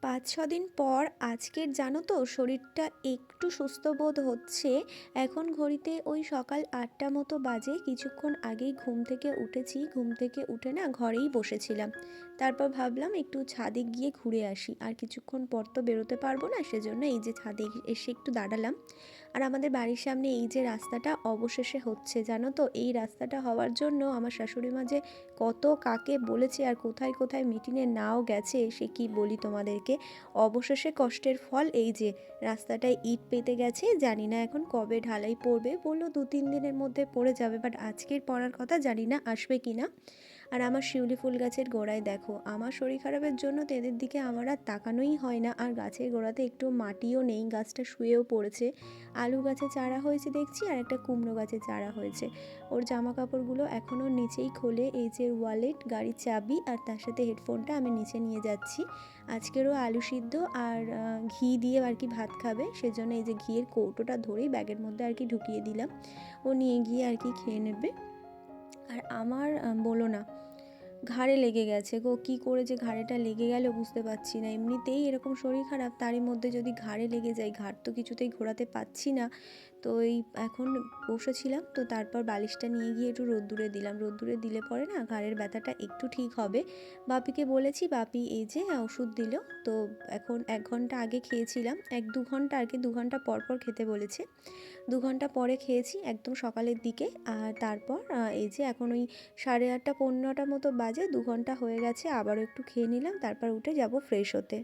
৫-৬ দিন পর আজকের জানো তো শরীরটা একটু সুস্থ বোধ হচ্ছে। এখন ঘড়িতে ওই সকাল ৮টা মতো বাজে। কিছুক্ষণ আগেই ঘুম থেকে উঠেছি। ঘুম থেকে উঠে না ঘরেই বসেছিলাম। তারপর ভাবলাম একটু ছাদে গিয়ে ঘুরে আসি। আর কিছুক্ষণ পর তো বেরোতে পারবো না, সেজন্য এই যে ছাদে এসে একটু দাঁড়ালাম। আর আমাদের বাড়ির সামনে এই যে রাস্তাটা অবশেষে হচ্ছে, জানো তো এই রাস্তাটা হওয়ার জন্য আমার শাশুড়ি মা যে কত কাকে বলেছে আর কোথায় কোথায় মিটিংয়ে নাও গেছে সে কি বলি তোমাদেরকে। অবশেষে কষ্টের ফল এই যে রাস্তাটায় ইট পেতে গেছে। জানি না এখন কবে ঢালাই পড়বে, বললো 2-3 দিনের মধ্যে পড়ে যাবে, বাট আজকের পড়ার কথা, জানি না আসবে কি না। আর আমার শিউলি ফুল গাছের গোড়ায় দেখো, আমার শরীর খারাপের জন্য তো এদের দিকে আমার আর তাকানোই হয় না। আর গাছের গোড়াতে একটু মাটিও নেই, গাছটা শুয়েও পড়েছে। আলু গাছে চারা হয়েছে দেখছি, আর একটা কুমড়ো গাছে চারা হয়েছে। ওর জামা কাপড়গুলো এখনও নিচেই খোলে। এই যে ওয়ালেট, গাড়ির চাবি আর তার সাথে হেডফোনটা আমি নিচে নিয়ে যাচ্ছি। আজকেরও আলু সিদ্ধ আর ঘি দিয়ে আর কি ভাত খাবে, সেজন্য এই যে ঘিয়ের কৌটোটা ধরেই ব্যাগের মধ্যে আর কি ঢুকিয়ে দিলাম। ও নিয়ে গিয়ে আর কি খেয়ে নেবে। আর আমার বলো না, ঘাড়ে লেগে গেছে গো। কী করে যে ঘাড়েটা লেগে গেল বুঝতে পারছি না। এমনিতেই এরকম শরীর খারাপ, তারই মধ্যে যদি ঘাড়ে লেগে যায়, ঘাড় তো কিছুতেই ঘোরাতে পারছি না। তো এই এখন বসেছিলাম, তো তারপর বালিশটা নিয়ে গিয়ে একটু রোদ্দুরে দিলাম। রোদ্দুরে দিলে পরে না ঘাড়ের ব্যথাটা একটু ঠিক হবে। বাপিকে বলেছি, বাপি এই যে ওষুধ দিল। তো এখন 1 ঘন্টা আগে খেয়েছিলাম, 1-2 ঘন্টা আর কি, 2 ঘন্টা পর পর খেতে বলেছে। 2 ঘন্টা পরে খেয়েছি একদম সকালের দিকে। আর তারপর এই যে এখন ওই 8:30-9:15 মতো বাজে, 2 ঘন্টা হয়ে গেছে, আবারও একটু খেয়ে নিলাম, তারপর উঠে যাব ফ্রেশ হতে।